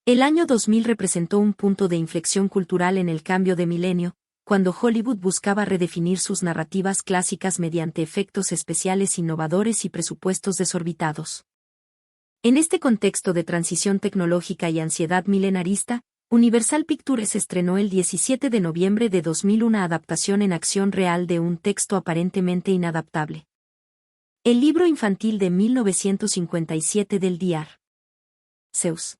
El año 2000 representó un punto de inflexión cultural en el cambio de milenio, cuando Hollywood buscaba redefinir sus narrativas clásicas mediante efectos especiales innovadores y presupuestos desorbitados. En este contexto de transición tecnológica y ansiedad milenarista, Universal Pictures estrenó el 17 de noviembre de 2000 una adaptación en acción real de un texto aparentemente inadaptable. El libro infantil de 1957 del Dr. Seuss.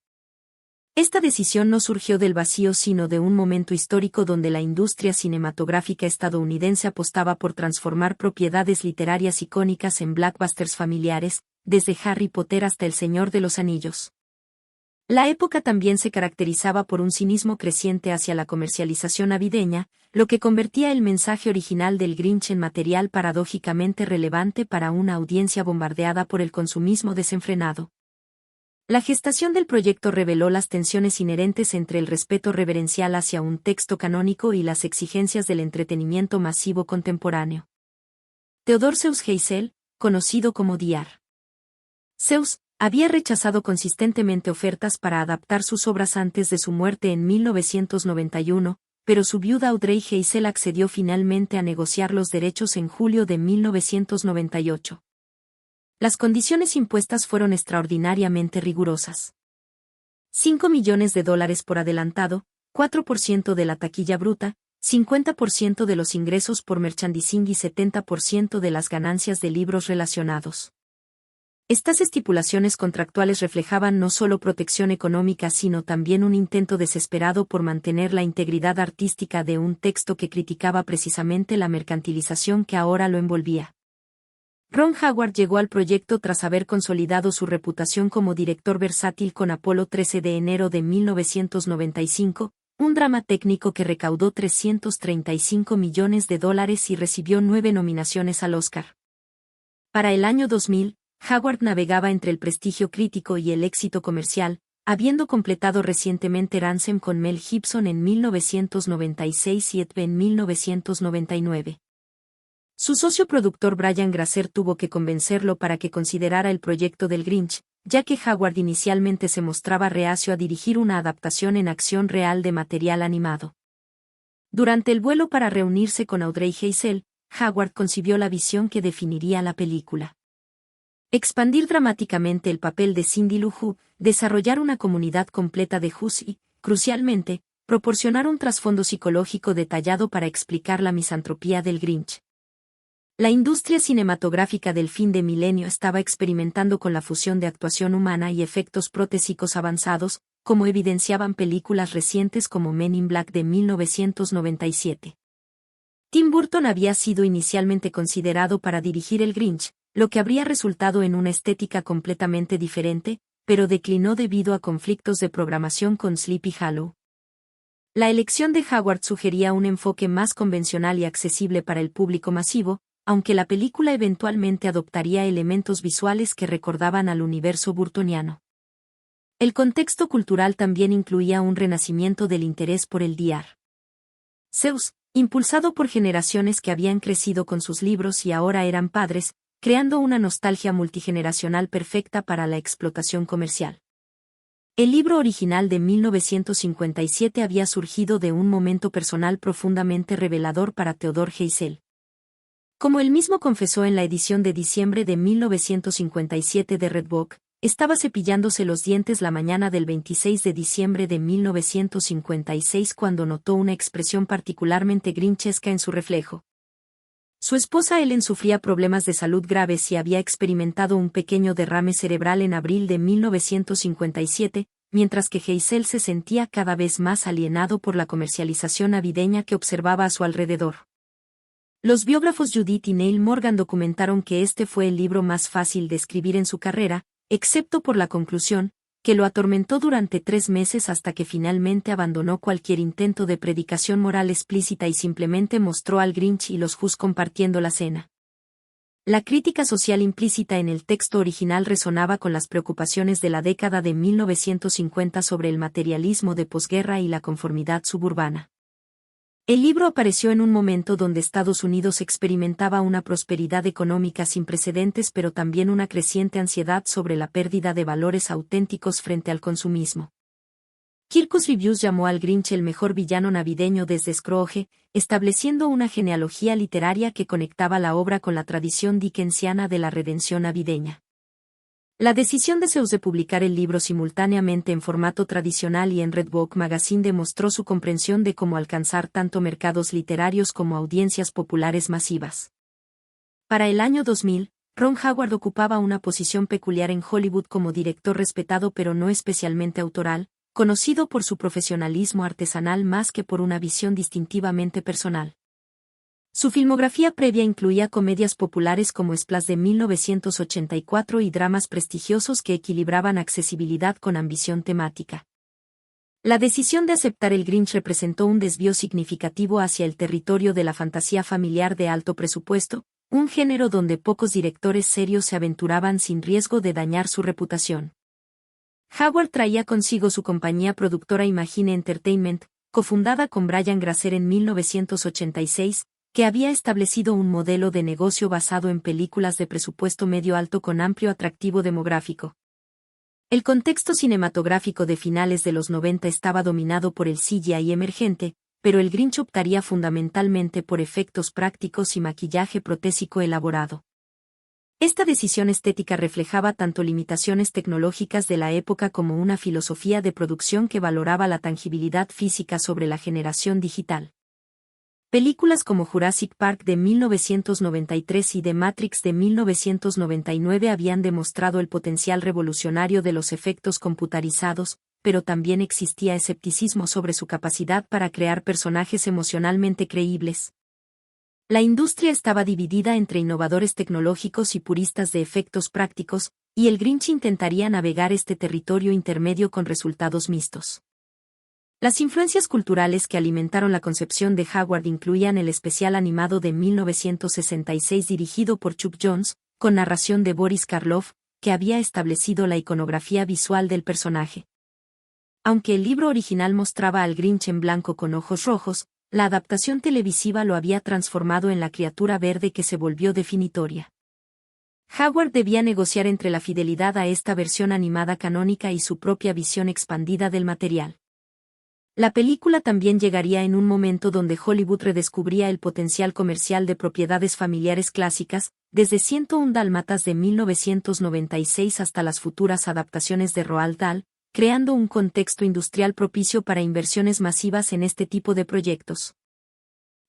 Esta decisión no surgió del vacío sino de un momento histórico donde la industria cinematográfica estadounidense apostaba por transformar propiedades literarias icónicas en blockbusters familiares, desde Harry Potter hasta El Señor de los Anillos. La época también se caracterizaba por un cinismo creciente hacia la comercialización navideña, lo que convertía el mensaje original del Grinch en material paradójicamente relevante para una audiencia bombardeada por el consumismo desenfrenado. La gestación del proyecto reveló las tensiones inherentes entre el respeto reverencial hacia un texto canónico y las exigencias del entretenimiento masivo contemporáneo. Theodore Seuss Geisel, conocido como Dr. Seuss, había rechazado consistentemente ofertas para adaptar sus obras antes de su muerte en 1991, pero su viuda Audrey Geisel accedió finalmente a negociar los derechos en julio de 1998. Las condiciones impuestas fueron extraordinariamente rigurosas. $5 millones por adelantado, 4% de la taquilla bruta, 50% de los ingresos por merchandising y 70% de las ganancias de libros relacionados. Estas estipulaciones contractuales reflejaban no solo protección económica sino también un intento desesperado por mantener la integridad artística de un texto que criticaba precisamente la mercantilización que ahora lo envolvía. Ron Howard llegó al proyecto tras haber consolidado su reputación como director versátil con Apolo 13 de enero de 1995, un drama técnico que recaudó $335 millones y recibió 9 nominaciones al Oscar. Para el año 2000, Howard navegaba entre el prestigio crítico y el éxito comercial, habiendo completado recientemente Ransom con Mel Gibson en 1996 y Ed en 1999. Su socio productor Brian Grazer tuvo que convencerlo para que considerara el proyecto del Grinch, ya que Howard inicialmente se mostraba reacio a dirigir una adaptación en acción real de material animado. Durante el vuelo para reunirse con Audrey Geisel, Howard concibió la visión que definiría la película. Expandir dramáticamente el papel de Cindy Lou Who, desarrollar una comunidad completa de Who's y, crucialmente, proporcionar un trasfondo psicológico detallado para explicar la misantropía del Grinch. La industria cinematográfica del fin de milenio estaba experimentando con la fusión de actuación humana y efectos protésicos avanzados, como evidenciaban películas recientes como Men in Black de 1997. Tim Burton había sido inicialmente considerado para dirigir el Grinch, lo que habría resultado en una estética completamente diferente, pero declinó debido a conflictos de programación con Sleepy Hollow. La elección de Howard sugería un enfoque más convencional y accesible para el público masivo, aunque la película eventualmente adoptaría elementos visuales que recordaban al universo burtoniano. El contexto cultural también incluía un renacimiento del interés por el Dr. Seuss, impulsado por generaciones que habían crecido con sus libros y ahora eran padres, creando una nostalgia multigeneracional perfecta para la explotación comercial. El libro original de 1957 había surgido de un momento personal profundamente revelador para Theodore Geisel. Como él mismo confesó en la edición de diciembre de 1957 de Redbook, estaba cepillándose los dientes la mañana del 26 de diciembre de 1956 cuando notó una expresión particularmente grinchesca en su reflejo. Su esposa Ellen sufría problemas de salud graves y había experimentado un pequeño derrame cerebral en abril de 1957, mientras que Geisel se sentía cada vez más alienado por la comercialización navideña que observaba a su alrededor. Los biógrafos Judith y Neil Morgan documentaron que este fue el libro más fácil de escribir en su carrera, excepto por la conclusión, que lo atormentó durante 3 meses hasta que finalmente abandonó cualquier intento de predicación moral explícita y simplemente mostró al Grinch y los Who's compartiendo la cena. La crítica social implícita en el texto original resonaba con las preocupaciones de la década de 1950 sobre el materialismo de posguerra y la conformidad suburbana. El libro apareció en un momento donde Estados Unidos experimentaba una prosperidad económica sin precedentes pero también una creciente ansiedad sobre la pérdida de valores auténticos frente al consumismo. Kirkus Reviews llamó al Grinch el mejor villano navideño desde Scrooge, estableciendo una genealogía literaria que conectaba la obra con la tradición dickensiana de la redención navideña. La decisión de Seuss de publicar el libro simultáneamente en formato tradicional y en Redbook Magazine demostró su comprensión de cómo alcanzar tanto mercados literarios como audiencias populares masivas. Para el año 2000, Ron Howard ocupaba una posición peculiar en Hollywood como director respetado pero no especialmente autoral, conocido por su profesionalismo artesanal más que por una visión distintivamente personal. Su filmografía previa incluía comedias populares como Splash de 1984 y dramas prestigiosos que equilibraban accesibilidad con ambición temática. La decisión de aceptar el Grinch representó un desvío significativo hacia el territorio de la fantasía familiar de alto presupuesto, un género donde pocos directores serios se aventuraban sin riesgo de dañar su reputación. Howard traía consigo su compañía productora Imagine Entertainment, cofundada con Brian Grazer en 1986, que había establecido un modelo de negocio basado en películas de presupuesto medio-alto con amplio atractivo demográfico. El contexto cinematográfico de finales de los 90 estaba dominado por el CGI emergente, pero el Grinch optaría fundamentalmente por efectos prácticos y maquillaje protésico elaborado. Esta decisión estética reflejaba tanto limitaciones tecnológicas de la época como una filosofía de producción que valoraba la tangibilidad física sobre la generación digital. Películas como Jurassic Park de 1993 y The Matrix de 1999 habían demostrado el potencial revolucionario de los efectos computarizados, pero también existía escepticismo sobre su capacidad para crear personajes emocionalmente creíbles. La industria estaba dividida entre innovadores tecnológicos y puristas de efectos prácticos, y el Grinch intentaría navegar este territorio intermedio con resultados mixtos. Las influencias culturales que alimentaron la concepción de Howard incluían el especial animado de 1966 dirigido por Chuck Jones, con narración de Boris Karloff, que había establecido la iconografía visual del personaje. Aunque el libro original mostraba al Grinch en blanco con ojos rojos, la adaptación televisiva lo había transformado en la criatura verde que se volvió definitoria. Howard debía negociar entre la fidelidad a esta versión animada canónica y su propia visión expandida del material. La película también llegaría en un momento donde Hollywood redescubría el potencial comercial de propiedades familiares clásicas, desde 101 Dálmatas de 1996 hasta las futuras adaptaciones de Roald Dahl, creando un contexto industrial propicio para inversiones masivas en este tipo de proyectos.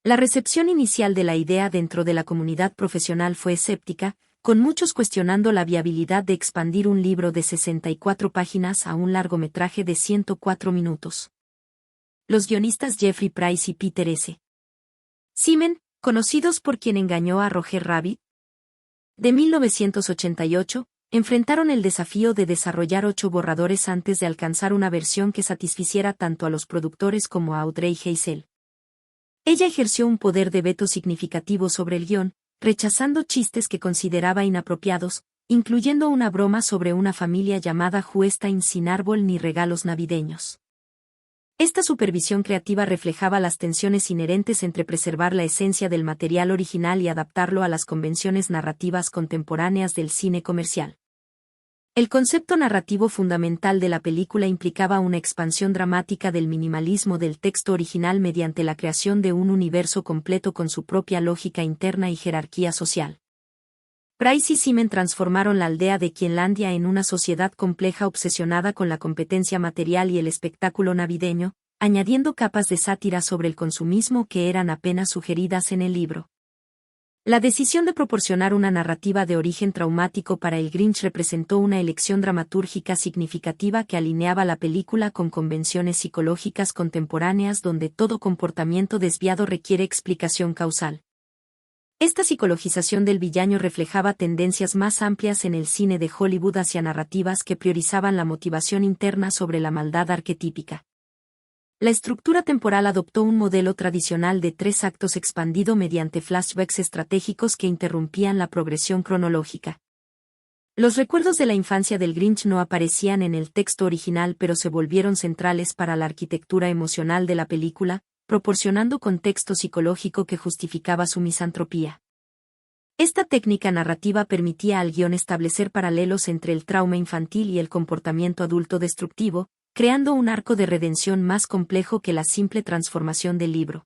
La recepción inicial de la idea dentro de la comunidad profesional fue escéptica, con muchos cuestionando la viabilidad de expandir un libro de 64 páginas a un largometraje de 104 minutos. Los guionistas Jeffrey Price y Peter S. Simen, conocidos por Quien engañó a Roger Rabbit, de 1988, enfrentaron el desafío de desarrollar 8 borradores antes de alcanzar una versión que satisficiera tanto a los productores como a Audrey Hazel. Ella ejerció un poder de veto significativo sobre el guión, rechazando chistes que consideraba inapropiados, incluyendo una broma sobre una familia llamada Huestain sin árbol ni regalos navideños. Esta supervisión creativa reflejaba las tensiones inherentes entre preservar la esencia del material original y adaptarlo a las convenciones narrativas contemporáneas del cine comercial. El concepto narrativo fundamental de la película implicaba una expansión dramática del minimalismo del texto original mediante la creación de un universo completo con su propia lógica interna y jerarquía social. Price y Simen transformaron la aldea de Quienlandia en una sociedad compleja obsesionada con la competencia material y el espectáculo navideño, añadiendo capas de sátira sobre el consumismo que eran apenas sugeridas en el libro. La decisión de proporcionar una narrativa de origen traumático para el Grinch representó una elección dramatúrgica significativa que alineaba la película con convenciones psicológicas contemporáneas donde todo comportamiento desviado requiere explicación causal. Esta psicologización del villano reflejaba tendencias más amplias en el cine de Hollywood hacia narrativas que priorizaban la motivación interna sobre la maldad arquetípica. La estructura temporal adoptó un modelo tradicional de 3 actos expandido mediante flashbacks estratégicos que interrumpían la progresión cronológica. Los recuerdos de la infancia del Grinch no aparecían en el texto original pero se volvieron centrales para la arquitectura emocional de la película, proporcionando contexto psicológico que justificaba su misantropía. Esta técnica narrativa permitía al guión establecer paralelos entre el trauma infantil y el comportamiento adulto destructivo, creando un arco de redención más complejo que la simple transformación del libro.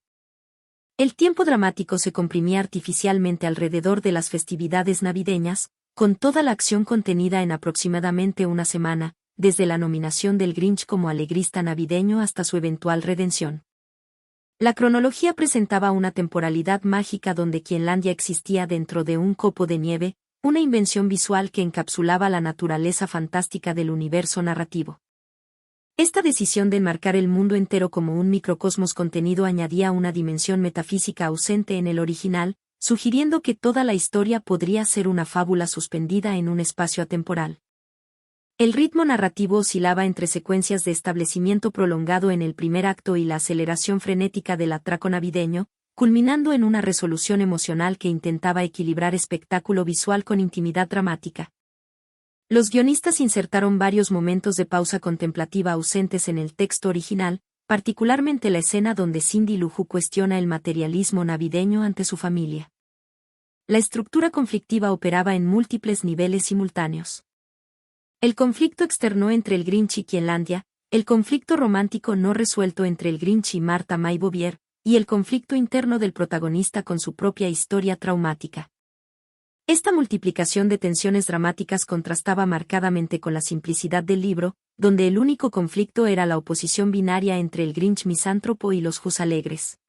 El tiempo dramático se comprimía artificialmente alrededor de las festividades navideñas, con toda la acción contenida en aproximadamente una semana, desde la nominación del Grinch como alegrista navideño hasta su eventual redención. La cronología presentaba una temporalidad mágica donde Quienlandia existía dentro de un copo de nieve, una invención visual que encapsulaba la naturaleza fantástica del universo narrativo. Esta decisión de enmarcar el mundo entero como un microcosmos contenido añadía una dimensión metafísica ausente en el original, sugiriendo que toda la historia podría ser una fábula suspendida en un espacio atemporal. El ritmo narrativo oscilaba entre secuencias de establecimiento prolongado en el primer acto y la aceleración frenética del atraco navideño, culminando en una resolución emocional que intentaba equilibrar espectáculo visual con intimidad dramática. Los guionistas insertaron varios momentos de pausa contemplativa ausentes en el texto original, particularmente la escena donde Cindy Lou Who cuestiona el materialismo navideño ante su familia. La estructura conflictiva operaba en múltiples niveles simultáneos. El conflicto externo entre el Grinch y Quienlandia, el conflicto romántico no resuelto entre el Grinch y Martha May Bouvier, y el conflicto interno del protagonista con su propia historia traumática. Esta multiplicación de tensiones dramáticas contrastaba marcadamente con la simplicidad del libro, donde el único conflicto era la oposición binaria entre el Grinch misántropo y los Whos alegres.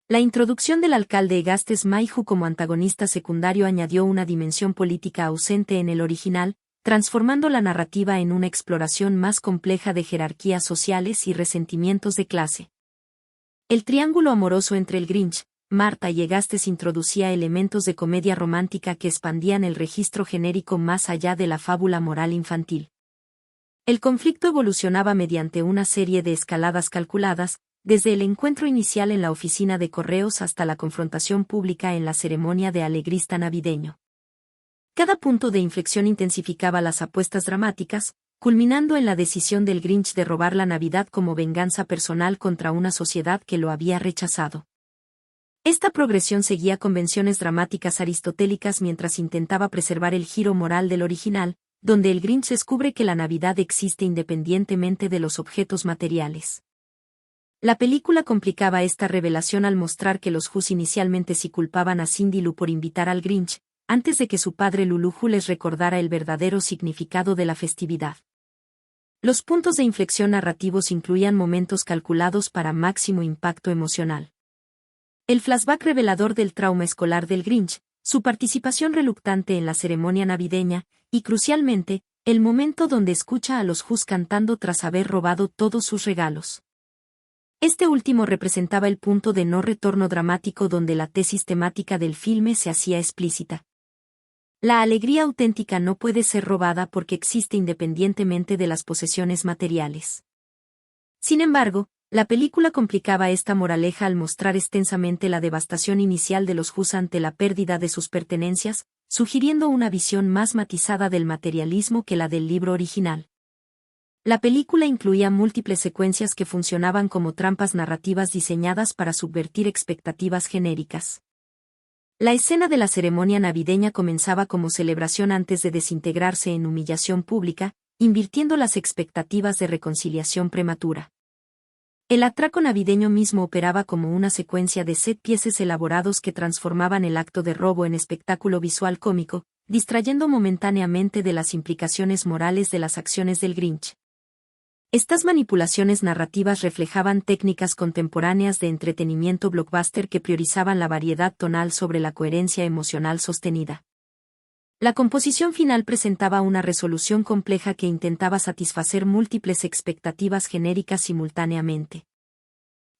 La introducción del alcalde Augustus Mayhew como antagonista secundario añadió una dimensión política ausente en el original, transformando la narrativa en una exploración más compleja de jerarquías sociales y resentimientos de clase. El triángulo amoroso entre el Grinch, Martha y Augustus introducía elementos de comedia romántica que expandían el registro genérico más allá de la fábula moral infantil. El conflicto evolucionaba mediante una serie de escaladas calculadas, desde el encuentro inicial en la oficina de correos hasta la confrontación pública en la ceremonia de alegrista navideño. Cada punto de inflexión intensificaba las apuestas dramáticas, culminando en la decisión del Grinch de robar la Navidad como venganza personal contra una sociedad que lo había rechazado. Esta progresión seguía convenciones dramáticas aristotélicas mientras intentaba preservar el giro moral del original, donde el Grinch descubre que la Navidad existe independientemente de los objetos materiales. La película complicaba esta revelación al mostrar que los Whos inicialmente sí culpaban a Cindy Lou por invitar al Grinch, antes de que su padre Lulu Who les recordara el verdadero significado de la festividad. Los puntos de inflexión narrativos incluían momentos calculados para máximo impacto emocional. El flashback revelador del trauma escolar del Grinch, su participación reluctante en la ceremonia navideña, y crucialmente, el momento donde escucha a los Whos cantando tras haber robado todos sus regalos. Este último representaba el punto de no retorno dramático donde la tesis temática del filme se hacía explícita. La alegría auténtica no puede ser robada porque existe independientemente de las posesiones materiales. Sin embargo, la película complicaba esta moraleja al mostrar extensamente la devastación inicial de los Whos ante la pérdida de sus pertenencias, sugiriendo una visión más matizada del materialismo que la del libro original. La película incluía múltiples secuencias que funcionaban como trampas narrativas diseñadas para subvertir expectativas genéricas. La escena de la ceremonia navideña comenzaba como celebración antes de desintegrarse en humillación pública, invirtiendo las expectativas de reconciliación prematura. El atraco navideño mismo operaba como una secuencia de set pieces elaborados que transformaban el acto de robo en espectáculo visual cómico, distrayendo momentáneamente de las implicaciones morales de las acciones del Grinch. Estas manipulaciones narrativas reflejaban técnicas contemporáneas de entretenimiento blockbuster que priorizaban la variedad tonal sobre la coherencia emocional sostenida. La composición final presentaba una resolución compleja que intentaba satisfacer múltiples expectativas genéricas simultáneamente.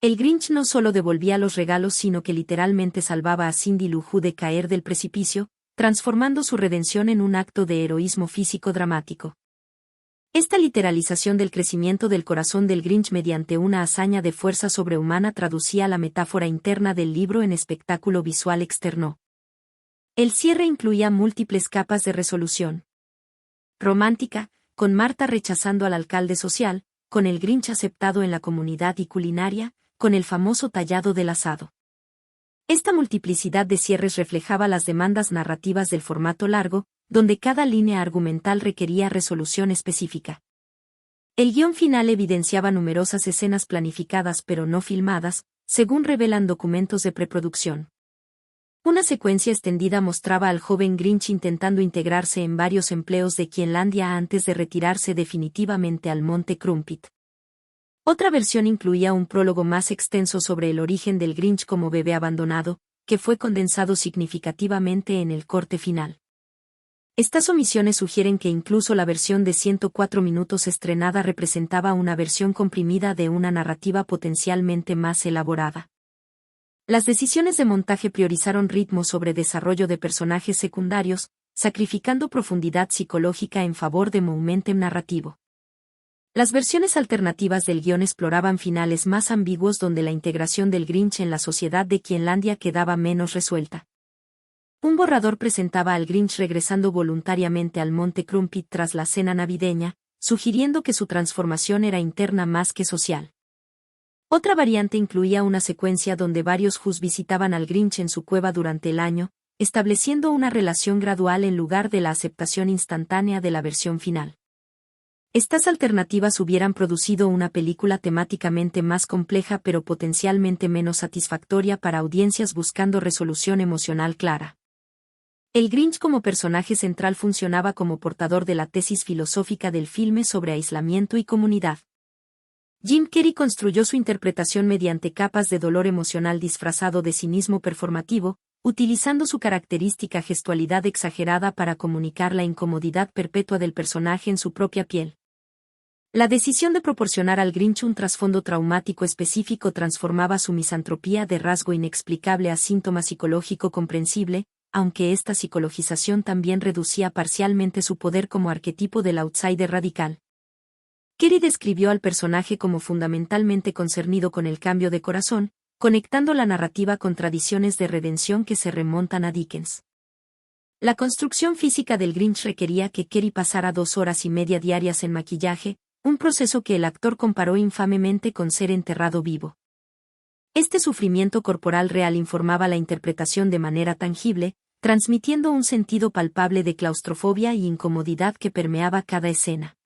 El Grinch no solo devolvía los regalos sino que literalmente salvaba a Cindy Lou Who de caer del precipicio, transformando su redención en un acto de heroísmo físico dramático. Esta literalización del crecimiento del corazón del Grinch mediante una hazaña de fuerza sobrehumana traducía la metáfora interna del libro en espectáculo visual externo. El cierre incluía múltiples capas de resolución. Romántica, con Martha rechazando al alcalde social, con el Grinch aceptado en la comunidad y culinaria, con el famoso tallado del asado. Esta multiplicidad de cierres reflejaba las demandas narrativas del formato largo, donde cada línea argumental requería resolución específica. El guión final evidenciaba numerosas escenas planificadas pero no filmadas, según revelan documentos de preproducción. Una secuencia extendida mostraba al joven Grinch intentando integrarse en varios empleos de Quienlandia antes de retirarse definitivamente al Monte Crumpit. Otra versión incluía un prólogo más extenso sobre el origen del Grinch como bebé abandonado, que fue condensado significativamente en el corte final. Estas omisiones sugieren que incluso la versión de 104 minutos estrenada representaba una versión comprimida de una narrativa potencialmente más elaborada. Las decisiones de montaje priorizaron ritmo sobre desarrollo de personajes secundarios, sacrificando profundidad psicológica en favor de momentum narrativo. Las versiones alternativas del guión exploraban finales más ambiguos donde la integración del Grinch en la sociedad de Quienlandia quedaba menos resuelta. Un borrador presentaba al Grinch regresando voluntariamente al Monte Crumpit tras la cena navideña, sugiriendo que su transformación era interna más que social. Otra variante incluía una secuencia donde varios Who's visitaban al Grinch en su cueva durante el año, estableciendo una relación gradual en lugar de la aceptación instantánea de la versión final. Estas alternativas hubieran producido una película temáticamente más compleja pero potencialmente menos satisfactoria para audiencias buscando resolución emocional clara. El Grinch como personaje central funcionaba como portador de la tesis filosófica del filme sobre aislamiento y comunidad. Jim Carrey construyó su interpretación mediante capas de dolor emocional disfrazado de cinismo performativo, utilizando su característica gestualidad exagerada para comunicar la incomodidad perpetua del personaje en su propia piel. La decisión de proporcionar al Grinch un trasfondo traumático específico transformaba su misantropía de rasgo inexplicable a síntoma psicológico comprensible, aunque esta psicologización también reducía parcialmente su poder como arquetipo del outsider radical. Carrey describió al personaje como fundamentalmente concernido con el cambio de corazón, conectando la narrativa con tradiciones de redención que se remontan a Dickens. La construcción física del Grinch requería que Carrey pasara 2 horas y media diarias en maquillaje, un proceso que el actor comparó infamemente con ser enterrado vivo. Este sufrimiento corporal real informaba la interpretación de manera tangible, transmitiendo un sentido palpable de claustrofobia y incomodidad que permeaba cada escena.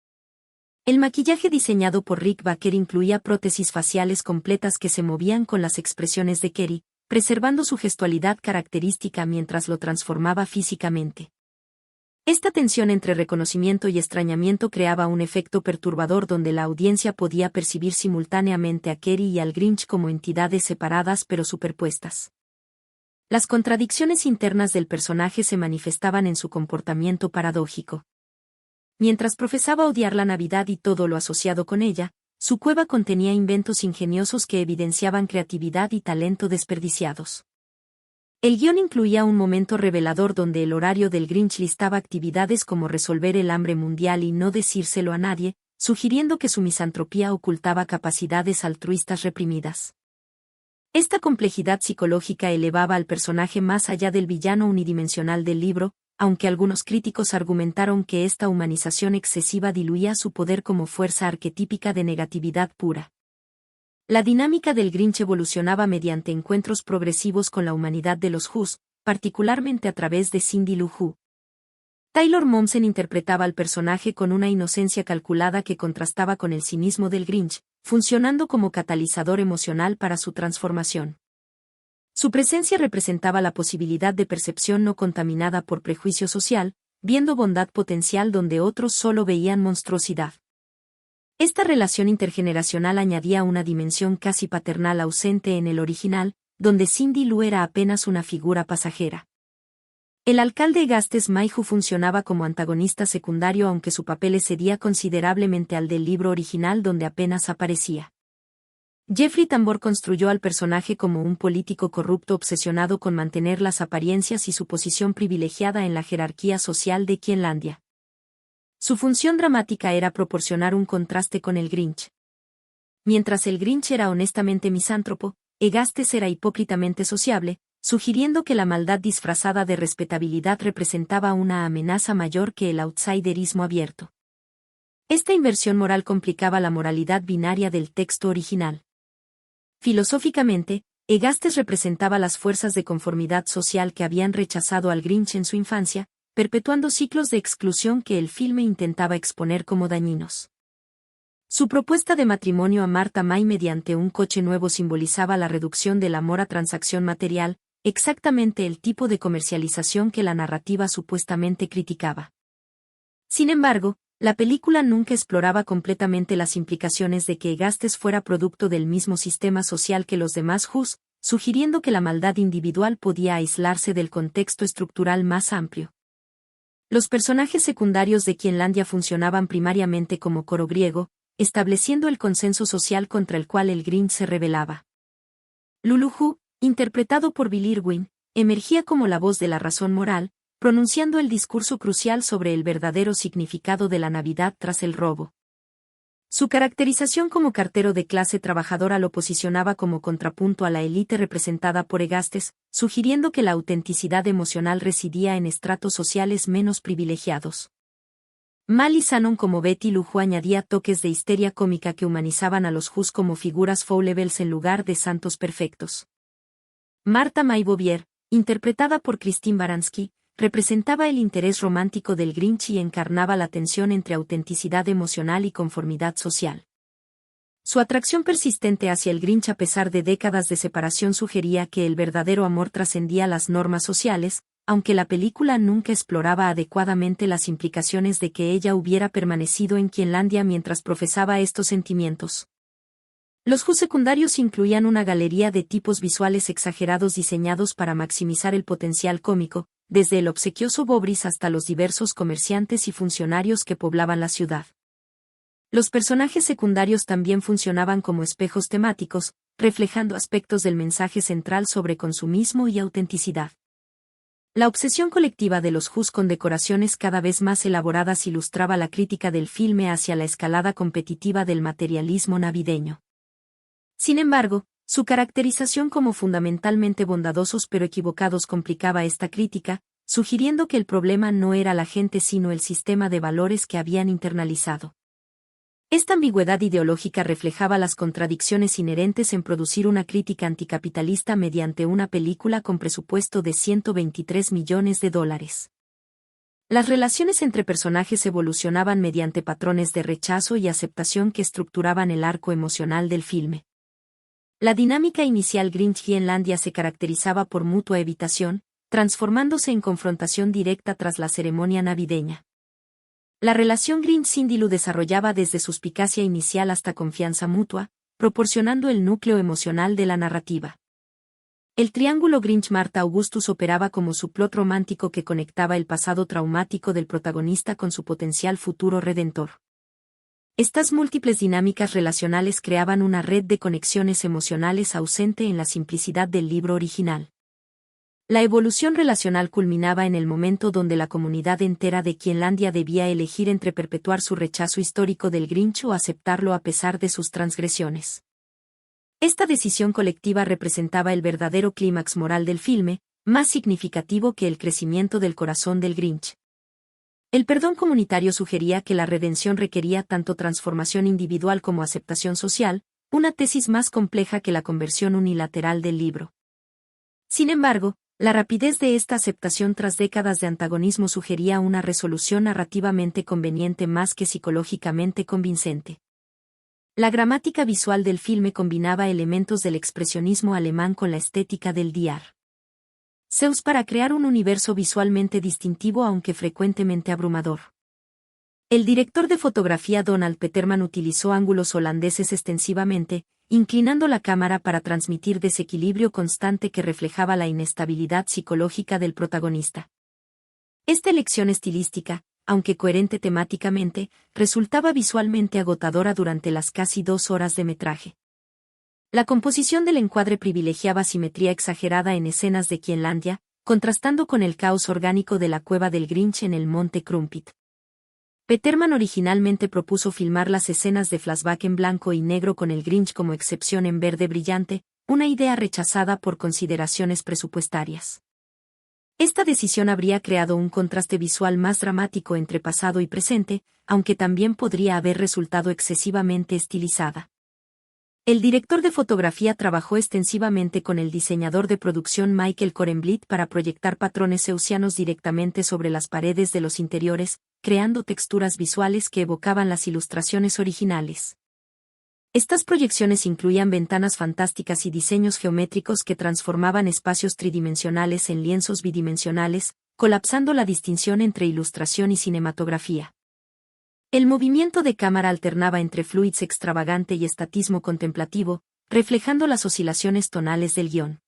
El maquillaje diseñado por Rick Baker incluía prótesis faciales completas que se movían con las expresiones de Carrey, preservando su gestualidad característica mientras lo transformaba físicamente. Esta tensión entre reconocimiento y extrañamiento creaba un efecto perturbador donde la audiencia podía percibir simultáneamente a Carrey y al Grinch como entidades separadas pero superpuestas. Las contradicciones internas del personaje se manifestaban en su comportamiento paradójico. Mientras profesaba odiar la Navidad y todo lo asociado con ella, su cueva contenía inventos ingeniosos que evidenciaban creatividad y talento desperdiciados. El guión incluía un momento revelador donde el horario del Grinch listaba actividades como resolver el hambre mundial y no decírselo a nadie, sugiriendo que su misantropía ocultaba capacidades altruistas reprimidas. Esta complejidad psicológica elevaba al personaje más allá del villano unidimensional del libro, aunque algunos críticos argumentaron que esta humanización excesiva diluía su poder como fuerza arquetípica de negatividad pura. La dinámica del Grinch evolucionaba mediante encuentros progresivos con la humanidad de los Who's, particularmente a través de Cindy Lou Who. Taylor Momsen interpretaba al personaje con una inocencia calculada que contrastaba con el cinismo del Grinch, funcionando como catalizador emocional para su transformación. Su presencia representaba la posibilidad de percepción no contaminada por prejuicio social, viendo bondad potencial donde otros solo veían monstruosidad. Esta relación intergeneracional añadía una dimensión casi paternal ausente en el original, donde Cindy Lou era apenas una figura pasajera. El alcalde Gastes Mayhew funcionaba como antagonista secundario aunque su papel excedía considerablemente al del libro original donde apenas aparecía. Jeffrey Tambor construyó al personaje como un político corrupto obsesionado con mantener las apariencias y su posición privilegiada en la jerarquía social de Quienlandia. Su función dramática era proporcionar un contraste con el Grinch. Mientras el Grinch era honestamente misántropo, Egastes era hipócritamente sociable, sugiriendo que la maldad disfrazada de respetabilidad representaba una amenaza mayor que el outsiderismo abierto. Esta inversión moral complicaba la moralidad binaria del texto original. Filosóficamente, Egastes representaba las fuerzas de conformidad social que habían rechazado al Grinch en su infancia, perpetuando ciclos de exclusión que el filme intentaba exponer como dañinos. Su propuesta de matrimonio a Martha May mediante un coche nuevo simbolizaba la reducción del amor a transacción material, exactamente el tipo de comercialización que la narrativa supuestamente criticaba. Sin embargo, la película nunca exploraba completamente las implicaciones de que Agastes fuera producto del mismo sistema social que los demás Hus, sugiriendo que la maldad individual podía aislarse del contexto estructural más amplio. Los personajes secundarios de Quienlandia funcionaban primariamente como coro griego, estableciendo el consenso social contra el cual el Grinch se rebelaba. Lulu, interpretado por Bill Irwin, emergía como la voz de la razón moral, pronunciando el discurso crucial sobre el verdadero significado de la Navidad tras el robo. Su caracterización como cartero de clase trabajadora lo posicionaba como contrapunto a la élite representada por Agastes, sugiriendo que la autenticidad emocional residía en estratos sociales menos privilegiados. Molly Shannon como Betty Lou añadía toques de histeria cómica que humanizaban a los Hus como figuras foulebles en lugar de santos perfectos. Martha May Bouvier, interpretada por Christine Baranski, representaba el interés romántico del Grinch y encarnaba la tensión entre autenticidad emocional y conformidad social. Su atracción persistente hacia el Grinch a pesar de décadas de separación sugería que el verdadero amor trascendía las normas sociales, aunque la película nunca exploraba adecuadamente las implicaciones de que ella hubiera permanecido en Quienlandia mientras profesaba estos sentimientos. Los Hus secundarios incluían una galería de tipos visuales exagerados diseñados para maximizar el potencial cómico, desde el obsequioso Bobris hasta los diversos comerciantes y funcionarios que poblaban la ciudad. Los personajes secundarios también funcionaban como espejos temáticos, reflejando aspectos del mensaje central sobre consumismo y autenticidad. La obsesión colectiva de los Hus con decoraciones cada vez más elaboradas ilustraba la crítica del filme hacia la escalada competitiva del materialismo navideño. Sin embargo, su caracterización como fundamentalmente bondadosos pero equivocados complicaba esta crítica, sugiriendo que el problema no era la gente sino el sistema de valores que habían internalizado. Esta ambigüedad ideológica reflejaba las contradicciones inherentes en producir una crítica anticapitalista mediante una película con presupuesto de $123 millones. Las relaciones entre personajes evolucionaban mediante patrones de rechazo y aceptación que estructuraban el arco emocional del filme. La dinámica inicial Grinch-Quienlandia se caracterizaba por mutua evitación, transformándose en confrontación directa tras la ceremonia navideña. La relación Grinch-Cindy Lou desarrollaba desde suspicacia inicial hasta confianza mutua, proporcionando el núcleo emocional de la narrativa. El triángulo Grinch-Martha Augustus operaba como su plot romántico que conectaba el pasado traumático del protagonista con su potencial futuro redentor. Estas múltiples dinámicas relacionales creaban una red de conexiones emocionales ausente en la simplicidad del libro original. La evolución relacional culminaba en el momento donde la comunidad entera de Quienlandia debía elegir entre perpetuar su rechazo histórico del Grinch o aceptarlo a pesar de sus transgresiones. Esta decisión colectiva representaba el verdadero clímax moral del filme, más significativo que el crecimiento del corazón del Grinch. El perdón comunitario sugería que la redención requería tanto transformación individual como aceptación social, una tesis más compleja que la conversión unilateral del libro. Sin embargo, la rapidez de esta aceptación tras décadas de antagonismo sugería una resolución narrativamente conveniente más que psicológicamente convincente. La gramática visual del filme combinaba elementos del expresionismo alemán con la estética del Die Zeus para crear un universo visualmente distintivo aunque frecuentemente abrumador. El director de fotografía Donald Peterman utilizó ángulos holandeses extensivamente, inclinando la cámara para transmitir desequilibrio constante que reflejaba la inestabilidad psicológica del protagonista. Esta elección estilística, aunque coherente temáticamente, resultaba visualmente agotadora durante las casi 2 horas de metraje. La composición del encuadre privilegiaba simetría exagerada en escenas de Quienlandia, contrastando con el caos orgánico de la cueva del Grinch en el Monte Crumpit. Peterman originalmente propuso filmar las escenas de flashback en blanco y negro con el Grinch como excepción en verde brillante, una idea rechazada por consideraciones presupuestarias. Esta decisión habría creado un contraste visual más dramático entre pasado y presente, aunque también podría haber resultado excesivamente estilizada. El director de fotografía trabajó extensivamente con el diseñador de producción Michael Korenblit para proyectar patrones gaussianos directamente sobre las paredes de los interiores, creando texturas visuales que evocaban las ilustraciones originales. Estas proyecciones incluían ventanas fantásticas y diseños geométricos que transformaban espacios tridimensionales en lienzos bidimensionales, colapsando la distinción entre ilustración y cinematografía. El movimiento de cámara alternaba entre fluids extravagante y estatismo contemplativo, reflejando las oscilaciones tonales del guión.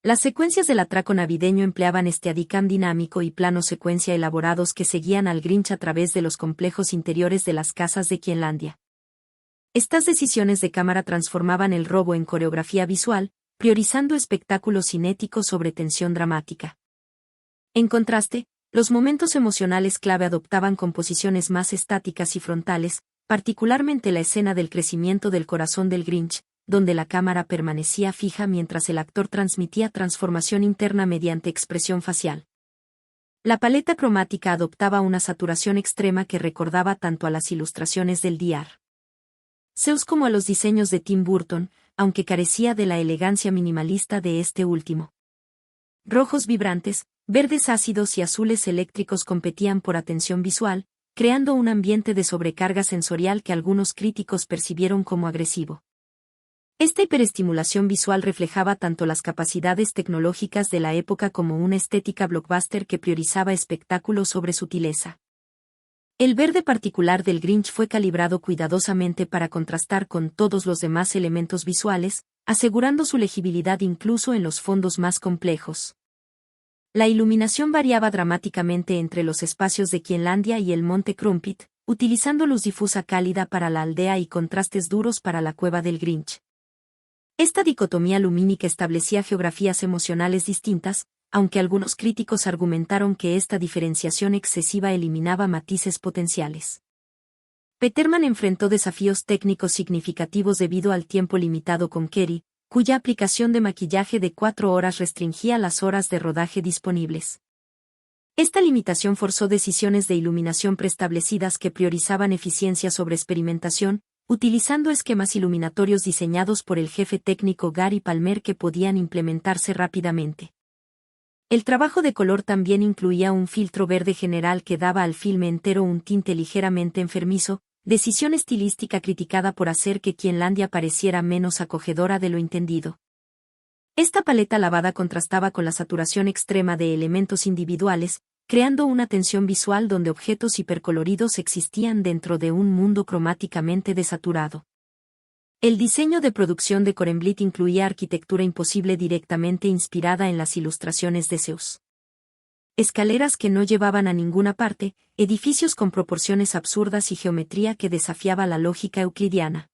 Las secuencias del atraco navideño empleaban Steadicam dinámico y plano secuencia elaborados que seguían al Grinch a través de los complejos interiores de las casas de Quienlandia. Estas decisiones de cámara transformaban el robo en coreografía visual, priorizando espectáculo cinético sobre tensión dramática. En contraste, los momentos emocionales clave adoptaban composiciones más estáticas y frontales, particularmente la escena del crecimiento del corazón del Grinch, donde la cámara permanecía fija mientras el actor transmitía transformación interna mediante expresión facial. La paleta cromática adoptaba una saturación extrema que recordaba tanto a las ilustraciones del Dr. Seuss como a los diseños de Tim Burton, aunque carecía de la elegancia minimalista de este último. Rojos vibrantes, verdes ácidos y azules eléctricos competían por atención visual, creando un ambiente de sobrecarga sensorial que algunos críticos percibieron como agresivo. Esta hiperestimulación visual reflejaba tanto las capacidades tecnológicas de la época como una estética blockbuster que priorizaba espectáculo sobre sutileza. El verde particular del Grinch fue calibrado cuidadosamente para contrastar con todos los demás elementos visuales, asegurando su legibilidad incluso en los fondos más complejos. La iluminación variaba dramáticamente entre los espacios de Quienlandia y el monte Crumpit, utilizando luz difusa cálida para la aldea y contrastes duros para la cueva del Grinch. Esta dicotomía lumínica establecía geografías emocionales distintas, aunque algunos críticos argumentaron que esta diferenciación excesiva eliminaba matices potenciales. Peterman enfrentó desafíos técnicos significativos debido al tiempo limitado con Kerry, cuya aplicación de maquillaje de 4 horas restringía las horas de rodaje disponibles. Esta limitación forzó decisiones de iluminación preestablecidas que priorizaban eficiencia sobre experimentación, utilizando esquemas iluminatorios diseñados por el jefe técnico Gary Palmer que podían implementarse rápidamente. El trabajo de color también incluía un filtro verde general que daba al filme entero un tinte ligeramente enfermizo, decisión estilística criticada por hacer que Quienlandia pareciera menos acogedora de lo entendido. Esta paleta lavada contrastaba con la saturación extrema de elementos individuales, creando una tensión visual donde objetos hipercoloridos existían dentro de un mundo cromáticamente desaturado. El diseño de producción de Corenblit incluía arquitectura imposible directamente inspirada en las ilustraciones de Seuss. Escaleras que no llevaban a ninguna parte, edificios con proporciones absurdas y geometría que desafiaba la lógica euclidiana.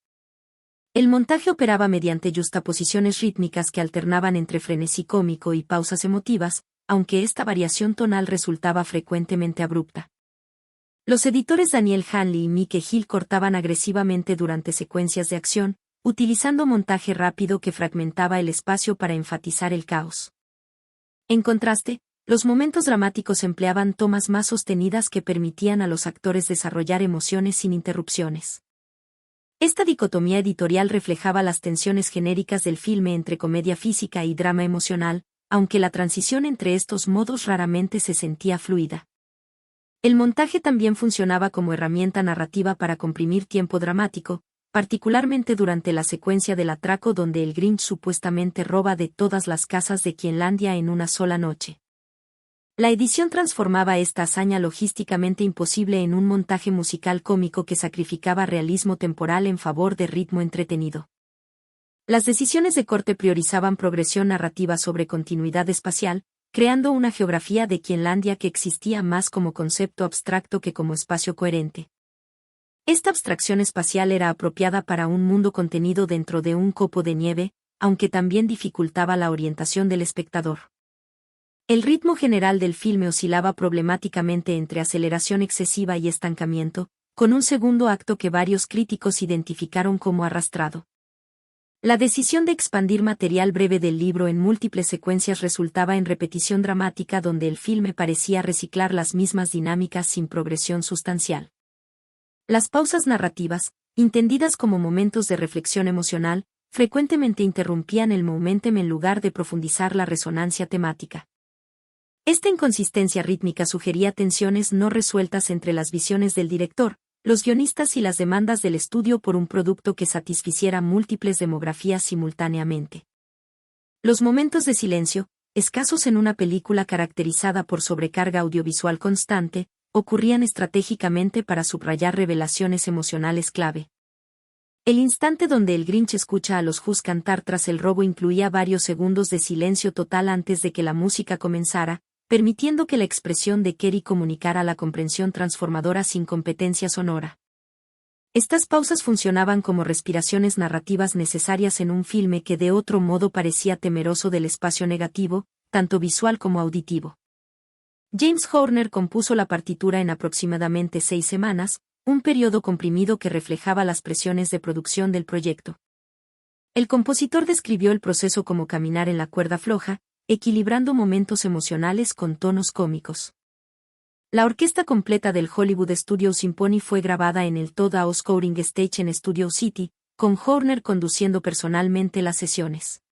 El montaje operaba mediante yuxtaposiciones rítmicas que alternaban entre frenesí cómico y pausas emotivas, aunque esta variación tonal resultaba frecuentemente abrupta. Los editores Daniel Hanley y Mike Hill cortaban agresivamente durante secuencias de acción, utilizando montaje rápido que fragmentaba el espacio para enfatizar el caos. En contraste, los momentos dramáticos empleaban tomas más sostenidas que permitían a los actores desarrollar emociones sin interrupciones. Esta dicotomía editorial reflejaba las tensiones genéricas del filme entre comedia física y drama emocional, aunque la transición entre estos modos raramente se sentía fluida. El montaje también funcionaba como herramienta narrativa para comprimir tiempo dramático, particularmente durante la secuencia del atraco donde el Grinch supuestamente roba de todas las casas de Quienlandia en una sola noche. La edición transformaba esta hazaña logísticamente imposible en un montaje musical cómico que sacrificaba realismo temporal en favor de ritmo entretenido. Las decisiones de corte priorizaban progresión narrativa sobre continuidad espacial, creando una geografía de Quienlandia que existía más como concepto abstracto que como espacio coherente. Esta abstracción espacial era apropiada para un mundo contenido dentro de un copo de nieve, aunque también dificultaba la orientación del espectador. El ritmo general del filme oscilaba problemáticamente entre aceleración excesiva y estancamiento, con un segundo acto que varios críticos identificaron como arrastrado. La decisión de expandir material breve del libro en múltiples secuencias resultaba en repetición dramática donde el filme parecía reciclar las mismas dinámicas sin progresión sustancial. Las pausas narrativas, entendidas como momentos de reflexión emocional, frecuentemente interrumpían el momentum en lugar de profundizar la resonancia temática. Esta inconsistencia rítmica sugería tensiones no resueltas entre las visiones del director, los guionistas y las demandas del estudio por un producto que satisficiera múltiples demografías simultáneamente. Los momentos de silencio, escasos en una película caracterizada por sobrecarga audiovisual constante, ocurrían estratégicamente para subrayar revelaciones emocionales clave. El instante donde el Grinch escucha a los Who cantar tras el robo incluía varios segundos de silencio total antes de que la música comenzara, permitiendo que la expresión de Kerry comunicara la comprensión transformadora sin competencia sonora. Estas pausas funcionaban como respiraciones narrativas necesarias en un filme que de otro modo parecía temeroso del espacio negativo, tanto visual como auditivo. James Horner compuso la partitura en aproximadamente 6 semanas, un periodo comprimido que reflejaba las presiones de producción del proyecto. El compositor describió el proceso como caminar en la cuerda floja, equilibrando momentos emocionales con tonos cómicos. La orquesta completa del Hollywood Studio Symphony fue grabada en el Todd A. Scoring Stage en Studio City, con Horner conduciendo personalmente las sesiones.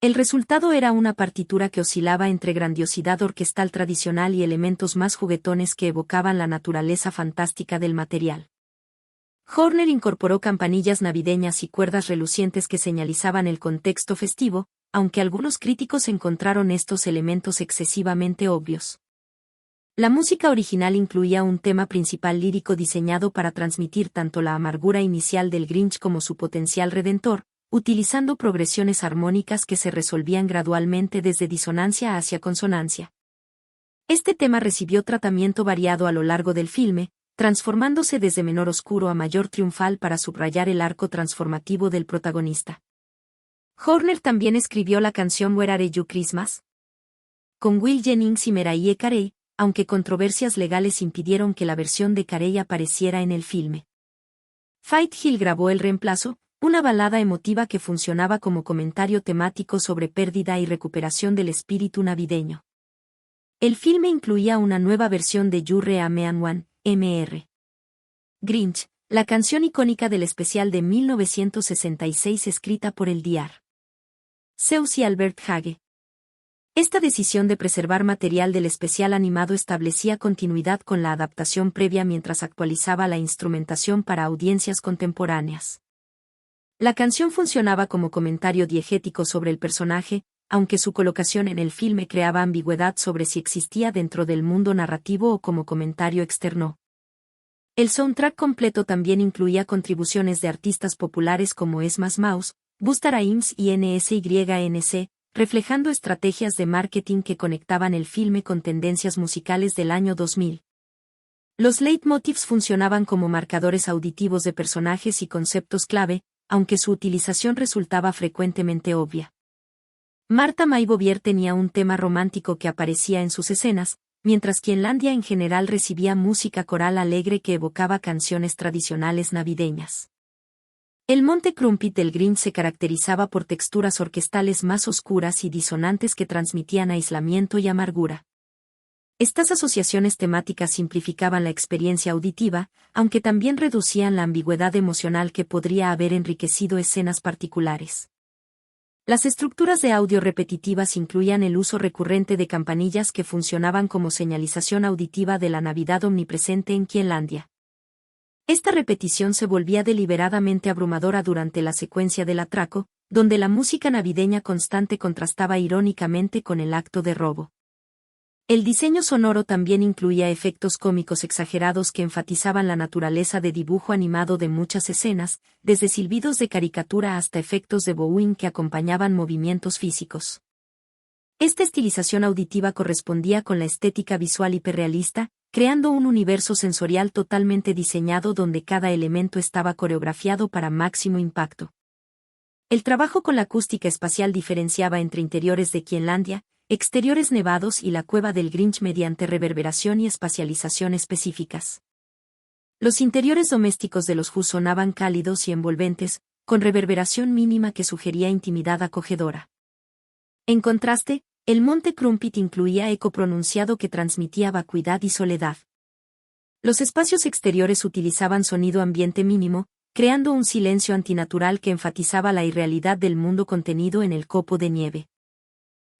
El resultado era una partitura que oscilaba entre grandiosidad orquestal tradicional y elementos más juguetones que evocaban la naturaleza fantástica del material. Horner incorporó campanillas navideñas y cuerdas relucientes que señalizaban el contexto festivo, aunque algunos críticos encontraron estos elementos excesivamente obvios. La música original incluía un tema principal lírico diseñado para transmitir tanto la amargura inicial del Grinch como su potencial redentor, utilizando progresiones armónicas que se resolvían gradualmente desde disonancia hacia consonancia. Este tema recibió tratamiento variado a lo largo del filme, transformándose desde menor oscuro a mayor triunfal para subrayar el arco transformativo del protagonista. Horner también escribió la canción Where Are You Christmas? Con Will Jennings y Mariah Carey, aunque controversias legales impidieron que la versión de Carey apareciera en el filme. Fight Hill grabó el reemplazo, una balada emotiva que funcionaba como comentario temático sobre pérdida y recuperación del espíritu navideño. El filme incluía una nueva versión de You're a Man One, Mr. Grinch, la canción icónica del especial de 1966 escrita por el Dr. Seuss y Albert Hage. Esta decisión de preservar material del especial animado establecía continuidad con la adaptación previa mientras actualizaba la instrumentación para audiencias contemporáneas. La canción funcionaba como comentario diegético sobre el personaje, aunque su colocación en el filme creaba ambigüedad sobre si existía dentro del mundo narrativo o como comentario externo. El soundtrack completo también incluía contribuciones de artistas populares como Smash Mouth, Busta Rhymes y NSYNC, reflejando estrategias de marketing que conectaban el filme con tendencias musicales del año 2000. Los leitmotivs funcionaban como marcadores auditivos de personajes y conceptos clave, aunque su utilización resultaba frecuentemente obvia. Martha May Bouvier tenía un tema romántico que aparecía en sus escenas, mientras que Queenlandia en general recibía música coral alegre que evocaba canciones tradicionales navideñas. El Monte Crumpit del Grinch se caracterizaba por texturas orquestales más oscuras y disonantes que transmitían aislamiento y amargura. Estas asociaciones temáticas simplificaban la experiencia auditiva, aunque también reducían la ambigüedad emocional que podría haber enriquecido escenas particulares. Las estructuras de audio repetitivas incluían el uso recurrente de campanillas que funcionaban como señalización auditiva de la Navidad omnipresente en Queenlandia. Esta repetición se volvía deliberadamente abrumadora durante la secuencia del atraco, donde la música navideña constante contrastaba irónicamente con el acto de robo. El diseño sonoro también incluía efectos cómicos exagerados que enfatizaban la naturaleza de dibujo animado de muchas escenas, desde silbidos de caricatura hasta efectos de bowing que acompañaban movimientos físicos. Esta estilización auditiva correspondía con la estética visual hiperrealista, creando un universo sensorial totalmente diseñado donde cada elemento estaba coreografiado para máximo impacto. El trabajo con la acústica espacial diferenciaba entre interiores de Queenlandia, exteriores nevados y la cueva del Grinch mediante reverberación y espacialización específicas. Los interiores domésticos de los Who sonaban cálidos y envolventes, con reverberación mínima que sugería intimidad acogedora. En contraste, el Monte Crumpit incluía eco pronunciado que transmitía vacuidad y soledad. Los espacios exteriores utilizaban sonido ambiente mínimo, creando un silencio antinatural que enfatizaba la irrealidad del mundo contenido en el copo de nieve.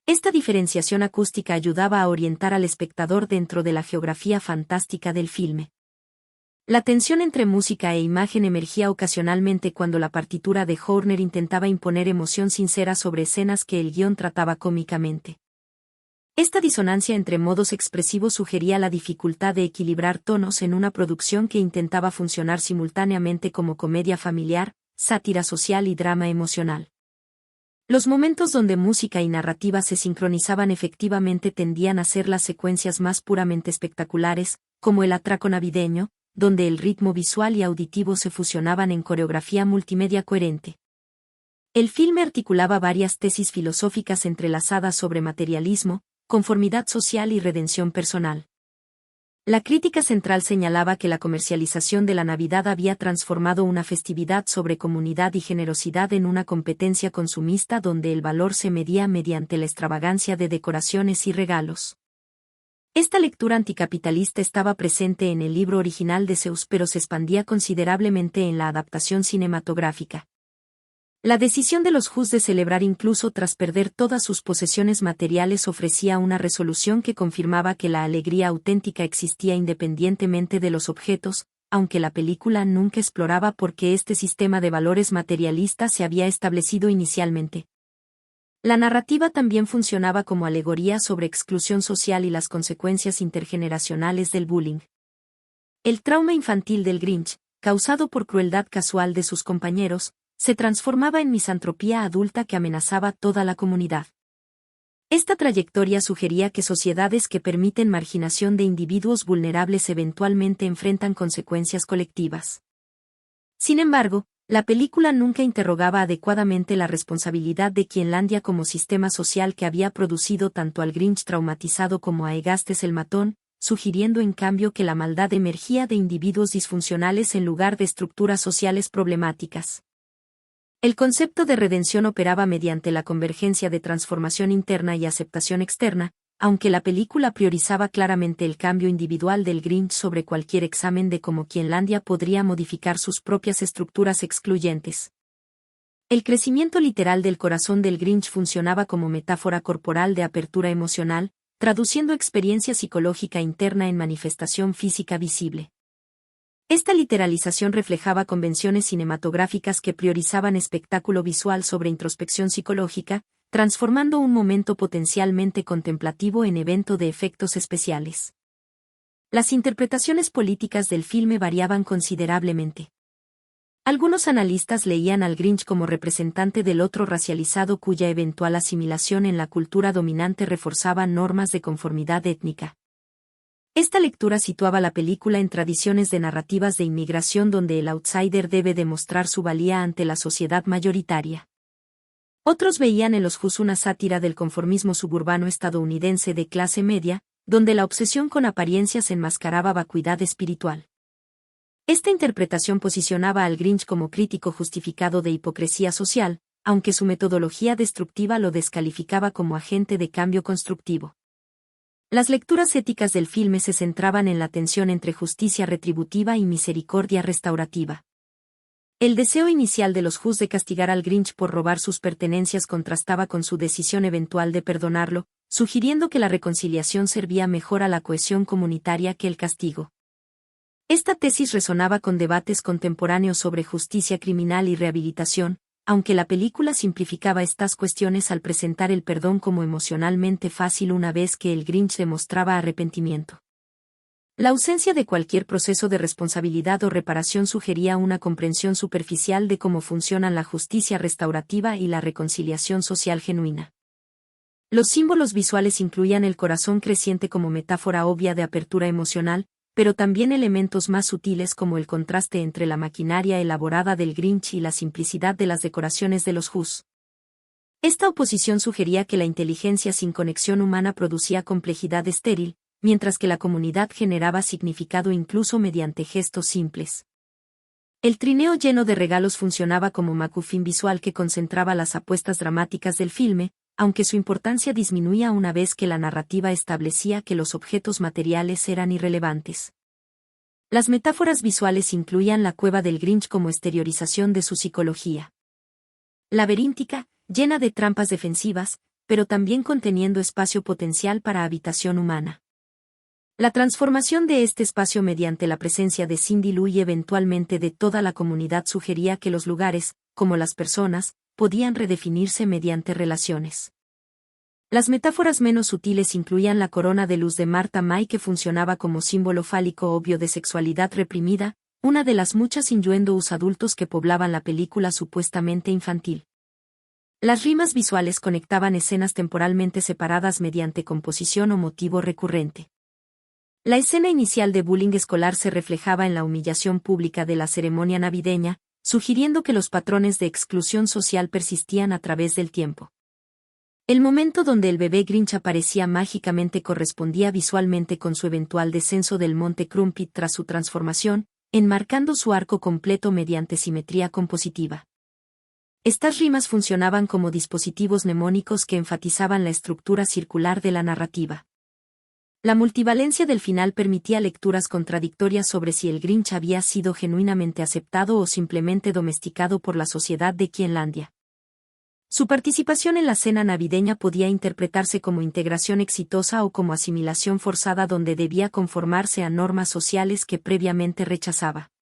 Esta diferenciación acústica ayudaba a orientar al espectador dentro de la geografía fantástica del filme. La tensión entre música e imagen emergía ocasionalmente cuando la partitura de Horner intentaba imponer emoción sincera sobre escenas que el guión trataba cómicamente. Esta disonancia entre modos expresivos sugería la dificultad de equilibrar tonos en una producción que intentaba funcionar simultáneamente como comedia familiar, sátira social y drama emocional. Los momentos donde música y narrativa se sincronizaban efectivamente tendían a ser las secuencias más puramente espectaculares, como el atraco navideño, donde el ritmo visual y auditivo se fusionaban en coreografía multimedia coherente. El filme articulaba varias tesis filosóficas entrelazadas sobre materialismo, conformidad social y redención personal. La crítica central señalaba que la comercialización de la Navidad había transformado una festividad sobre comunidad y generosidad en una competencia consumista donde el valor se medía mediante la extravagancia de decoraciones y regalos. Esta lectura anticapitalista estaba presente en el libro original de Seuss, pero se expandía considerablemente en la adaptación cinematográfica. La decisión de los Hus de celebrar incluso tras perder todas sus posesiones materiales ofrecía una resolución que confirmaba que la alegría auténtica existía independientemente de los objetos, aunque la película nunca exploraba por qué este sistema de valores materialistas se había establecido inicialmente. La narrativa también funcionaba como alegoría sobre exclusión social y las consecuencias intergeneracionales del bullying. El trauma infantil del Grinch, causado por crueldad casual de sus compañeros, se transformaba en misantropía adulta que amenazaba toda la comunidad. Esta trayectoria sugería que sociedades que permiten marginación de individuos vulnerables eventualmente enfrentan consecuencias colectivas. Sin embargo, la película nunca interrogaba adecuadamente la responsabilidad de Quienlandia como sistema social que había producido tanto al Grinch traumatizado como a Egastes el Matón, sugiriendo en cambio que la maldad emergía de individuos disfuncionales en lugar de estructuras sociales problemáticas. El concepto de redención operaba mediante la convergencia de transformación interna y aceptación externa, aunque la película priorizaba claramente el cambio individual del Grinch sobre cualquier examen de cómo Quienlandia podría modificar sus propias estructuras excluyentes. El crecimiento literal del corazón del Grinch funcionaba como metáfora corporal de apertura emocional, traduciendo experiencia psicológica interna en manifestación física visible. Esta literalización reflejaba convenciones cinematográficas que priorizaban espectáculo visual sobre introspección psicológica, transformando un momento potencialmente contemplativo en evento de efectos especiales. Las interpretaciones políticas del filme variaban considerablemente. Algunos analistas leían al Grinch como representante del otro racializado cuya eventual asimilación en la cultura dominante reforzaba normas de conformidad étnica. Esta lectura situaba la película en tradiciones de narrativas de inmigración donde el outsider debe demostrar su valía ante la sociedad mayoritaria. Otros veían en los Hus una sátira del conformismo suburbano estadounidense de clase media, donde la obsesión con apariencias enmascaraba vacuidad espiritual. Esta interpretación posicionaba al Grinch como crítico justificado de hipocresía social, aunque su metodología destructiva lo descalificaba como agente de cambio constructivo. Las lecturas éticas del filme se centraban en la tensión entre justicia retributiva y misericordia restaurativa. El deseo inicial de los Hus de castigar al Grinch por robar sus pertenencias contrastaba con su decisión eventual de perdonarlo, sugiriendo que la reconciliación servía mejor a la cohesión comunitaria que el castigo. Esta tesis resonaba con debates contemporáneos sobre justicia criminal y rehabilitación, aunque la película simplificaba estas cuestiones al presentar el perdón como emocionalmente fácil una vez que el Grinch demostraba arrepentimiento. La ausencia de cualquier proceso de responsabilidad o reparación sugería una comprensión superficial de cómo funcionan la justicia restaurativa y la reconciliación social genuina. Los símbolos visuales incluían el corazón creciente como metáfora obvia de apertura emocional, pero también elementos más sutiles como el contraste entre la maquinaria elaborada del Grinch y la simplicidad de las decoraciones de los Hus. Esta oposición sugería que la inteligencia sin conexión humana producía complejidad estéril, mientras que la comunidad generaba significado incluso mediante gestos simples. El trineo lleno de regalos funcionaba como macufín visual que concentraba las apuestas dramáticas del filme, aunque su importancia disminuía una vez que la narrativa establecía que los objetos materiales eran irrelevantes. Las metáforas visuales incluían la cueva del Grinch como exteriorización de su psicología. Laberíntica, llena de trampas defensivas, pero también conteniendo espacio potencial para habitación humana. La transformación de este espacio mediante la presencia de Cindy Lou y eventualmente de toda la comunidad sugería que los lugares, como las personas, podían redefinirse mediante relaciones. Las metáforas menos sutiles incluían la corona de luz de Martha May, que funcionaba como símbolo fálico obvio de sexualidad reprimida, una de las muchas innuendos adultos que poblaban la película supuestamente infantil. Las rimas visuales conectaban escenas temporalmente separadas mediante composición o motivo recurrente. La escena inicial de bullying escolar se reflejaba en la humillación pública de la ceremonia navideña, sugiriendo que los patrones de exclusión social persistían a través del tiempo. El momento donde el bebé Grinch aparecía mágicamente correspondía visualmente con su eventual descenso del monte Crumpit tras su transformación, enmarcando su arco completo mediante simetría compositiva. Estas rimas funcionaban como dispositivos mnemónicos que enfatizaban la estructura circular de la narrativa. La multivalencia del final permitía lecturas contradictorias sobre si el Grinch había sido genuinamente aceptado o simplemente domesticado por la sociedad de Queenlandia. Su participación en la cena navideña podía interpretarse como integración exitosa o como asimilación forzada, donde debía conformarse a normas sociales que previamente rechazaba.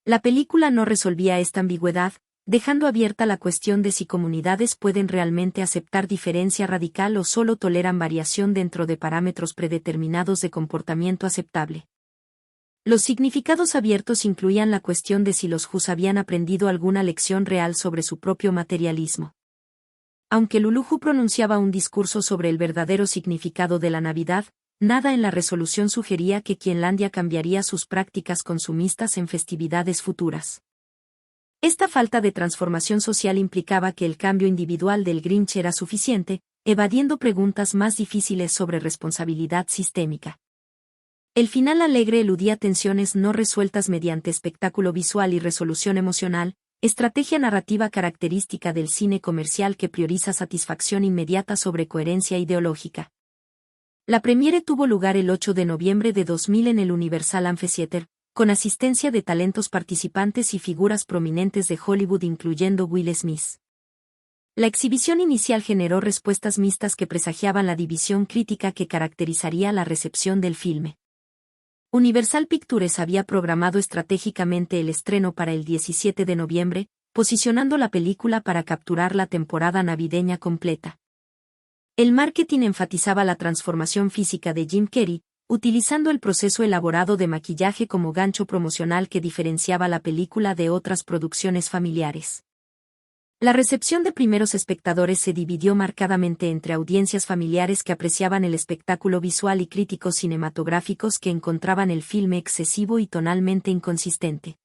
La película no resolvía esta ambigüedad, dejando abierta la cuestión de si comunidades pueden realmente aceptar diferencia radical o solo toleran variación dentro de parámetros predeterminados de comportamiento aceptable. Los significados abiertos incluían la cuestión de si los Whos habían aprendido alguna lección real sobre su propio materialismo. Aunque Lulu Who pronunciaba un discurso sobre el verdadero significado de la Navidad, nada en la resolución sugería que Queenlandia cambiaría sus prácticas consumistas en festividades futuras. Esta falta de transformación social implicaba que el cambio individual del Grinch era suficiente, evadiendo preguntas más difíciles sobre responsabilidad sistémica. El final alegre eludía tensiones no resueltas mediante espectáculo visual y resolución emocional, estrategia narrativa característica del cine comercial que prioriza satisfacción inmediata sobre coherencia ideológica. La premiere tuvo lugar el 8 de noviembre de 2000 en el Universal Amphitheater, con asistencia de talentos participantes y figuras prominentes de Hollywood incluyendo Will Smith. La exhibición inicial generó respuestas mixtas que presagiaban la división crítica que caracterizaría la recepción del filme. Universal Pictures había programado estratégicamente el estreno para el 17 de noviembre, posicionando la película para capturar la temporada navideña completa. El marketing enfatizaba la transformación física de Jim Carrey, utilizando el proceso elaborado de maquillaje como gancho promocional que diferenciaba la película de otras producciones familiares. La recepción de primeros espectadores se dividió marcadamente entre audiencias familiares que apreciaban el espectáculo visual y críticos cinematográficos que encontraban el filme excesivo y tonalmente inconsistente.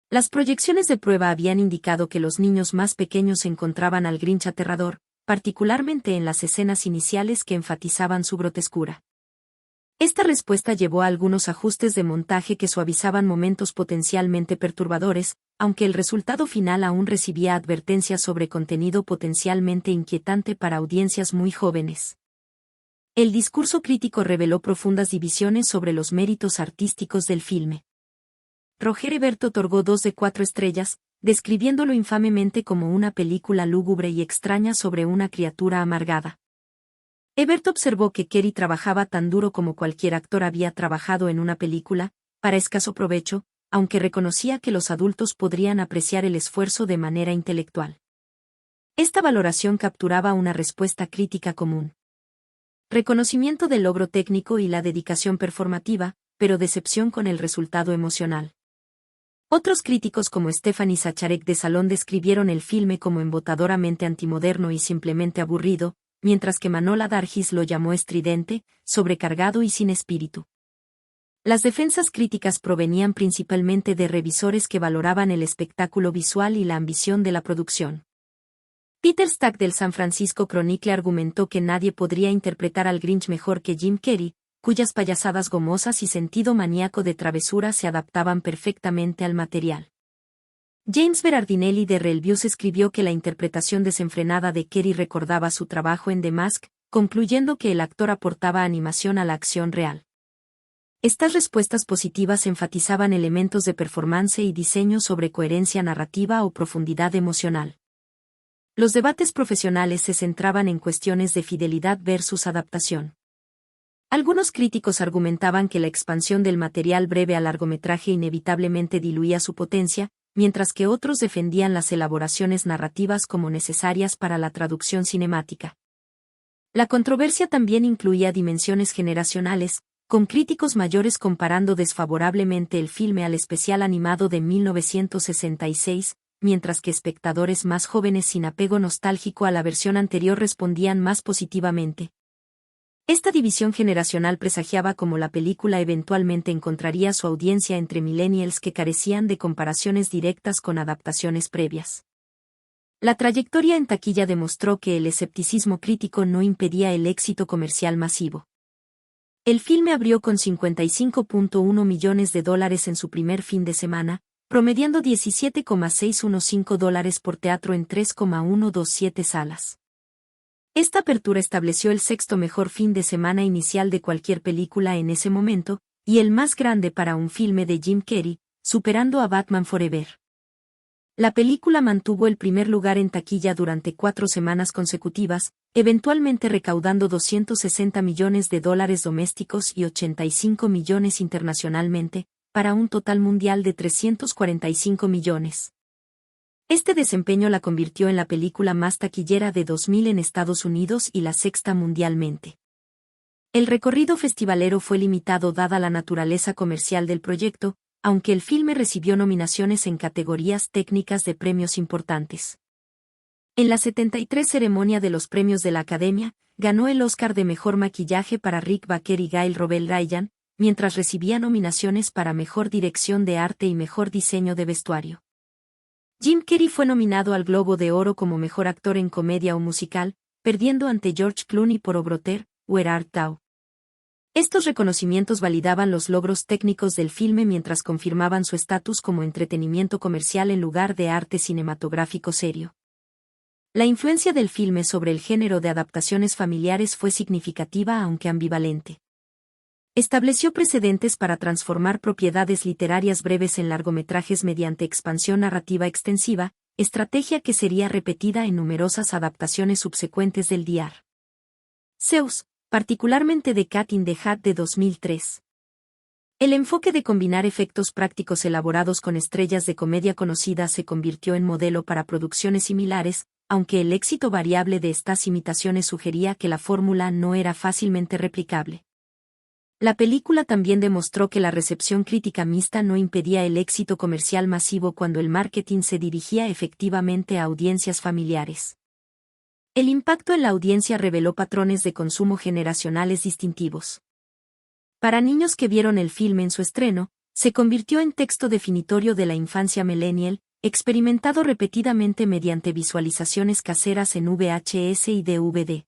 Las proyecciones de prueba habían indicado que los niños más pequeños encontraban al Grinch aterrador, particularmente en las escenas iniciales que enfatizaban su grotescura. Esta respuesta llevó a algunos ajustes de montaje que suavizaban momentos potencialmente perturbadores, aunque el resultado final aún recibía advertencias sobre contenido potencialmente inquietante para audiencias muy jóvenes. El discurso crítico reveló profundas divisiones sobre los méritos artísticos del filme. Roger Ebert otorgó 2 de 4 estrellas, describiéndolo infamemente como una película lúgubre y extraña sobre una criatura amargada. Ebert observó que Carrey trabajaba tan duro como cualquier actor había trabajado en una película, para escaso provecho, aunque reconocía que los adultos podrían apreciar el esfuerzo de manera intelectual. Esta valoración capturaba una respuesta crítica común. Reconocimiento del logro técnico y la dedicación performativa, pero decepción con el resultado emocional. Otros críticos como Stephanie Sacharek de Salón describieron el filme como embotadoramente antimoderno y simplemente aburrido, mientras que Manohla Dargis lo llamó estridente, sobrecargado y sin espíritu. Las defensas críticas provenían principalmente de revisores que valoraban el espectáculo visual y la ambición de la producción. Peter Stack del San Francisco Chronicle argumentó que nadie podría interpretar al Grinch mejor que Jim Carrey, cuyas payasadas gomosas y sentido maníaco de travesura se adaptaban perfectamente al material. James Berardinelli de Reviews escribió que la interpretación desenfrenada de Carrey recordaba su trabajo en The Mask, concluyendo que el actor aportaba animación a la acción real. Estas respuestas positivas enfatizaban elementos de performance y diseño sobre coherencia narrativa o profundidad emocional. Los debates profesionales se centraban en cuestiones de fidelidad versus adaptación. Algunos críticos argumentaban que la expansión del material breve a largometraje inevitablemente diluía su potencia, mientras que otros defendían las elaboraciones narrativas como necesarias para la traducción cinemática. La controversia también incluía dimensiones generacionales, con críticos mayores comparando desfavorablemente el filme al especial animado de 1966, mientras que espectadores más jóvenes sin apego nostálgico a la versión anterior respondían más positivamente. Esta división generacional presagiaba cómo la película eventualmente encontraría su audiencia entre millennials que carecían de comparaciones directas con adaptaciones previas. La trayectoria en taquilla demostró que el escepticismo crítico no impedía el éxito comercial masivo. El filme abrió con $55.1 millones en su primer fin de semana, promediando $17,615 por teatro en 3,127 salas. Esta apertura estableció el sexto mejor fin de semana inicial de cualquier película en ese momento, y el más grande para un filme de Jim Carrey, superando a Batman Forever. La película mantuvo el primer lugar en taquilla durante 4 semanas consecutivas, eventualmente recaudando $260 millones domésticos y 85 millones internacionalmente, para un total mundial de 345 millones. Este desempeño la convirtió en la película más taquillera de 2000 en Estados Unidos y la sexta mundialmente. El recorrido festivalero fue limitado dada la naturaleza comercial del proyecto, aunque el filme recibió nominaciones en categorías técnicas de premios importantes. En la 73 ceremonia de los premios de la Academia, ganó el Oscar de Mejor Maquillaje para Rick Baker y Gail Robel Ryan, mientras recibía nominaciones para Mejor Dirección de Arte y Mejor Diseño de Vestuario. Jim Carrey fue nominado al Globo de Oro como Mejor Actor en Comedia o Musical, perdiendo ante George Clooney por Obroter, Where Art Thou? Estos reconocimientos validaban los logros técnicos del filme mientras confirmaban su estatus como entretenimiento comercial en lugar de arte cinematográfico serio. La influencia del filme sobre el género de adaptaciones familiares fue significativa aunque ambivalente. Estableció precedentes para transformar propiedades literarias breves en largometrajes mediante expansión narrativa extensiva, estrategia que sería repetida en numerosas adaptaciones subsecuentes del Dr. Seuss, particularmente de Cat in the Hat de 2003. El enfoque de combinar efectos prácticos elaborados con estrellas de comedia conocidas se convirtió en modelo para producciones similares, aunque el éxito variable de estas imitaciones sugería que la fórmula no era fácilmente replicable. La película también demostró que la recepción crítica mixta no impedía el éxito comercial masivo cuando el marketing se dirigía efectivamente a audiencias familiares. El impacto en la audiencia reveló patrones de consumo generacionales distintivos. Para niños que vieron el filme en su estreno, se convirtió en texto definitorio de la infancia millennial, experimentado repetidamente mediante visualizaciones caseras en VHS y DVD.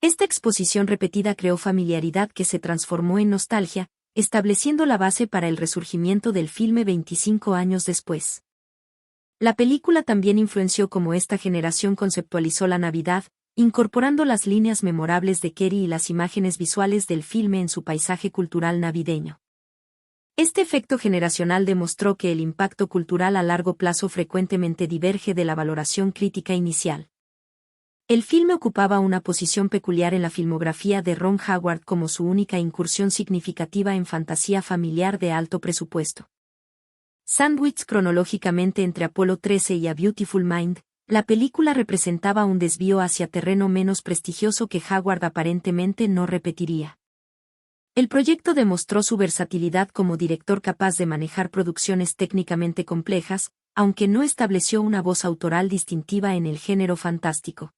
Esta exposición repetida creó familiaridad que se transformó en nostalgia, estableciendo la base para el resurgimiento del filme 25 años después. La película también influenció cómo esta generación conceptualizó la Navidad, incorporando las líneas memorables de Carrey y las imágenes visuales del filme en su paisaje cultural navideño. Este efecto generacional demostró que el impacto cultural a largo plazo frecuentemente diverge de la valoración crítica inicial. El filme ocupaba una posición peculiar en la filmografía de Ron Howard como su única incursión significativa en fantasía familiar de alto presupuesto. Sándwich cronológicamente entre Apolo 13 y A Beautiful Mind, la película representaba un desvío hacia terreno menos prestigioso que Howard aparentemente no repetiría. El proyecto demostró su versatilidad como director capaz de manejar producciones técnicamente complejas, aunque no estableció una voz autoral distintiva en el género fantástico.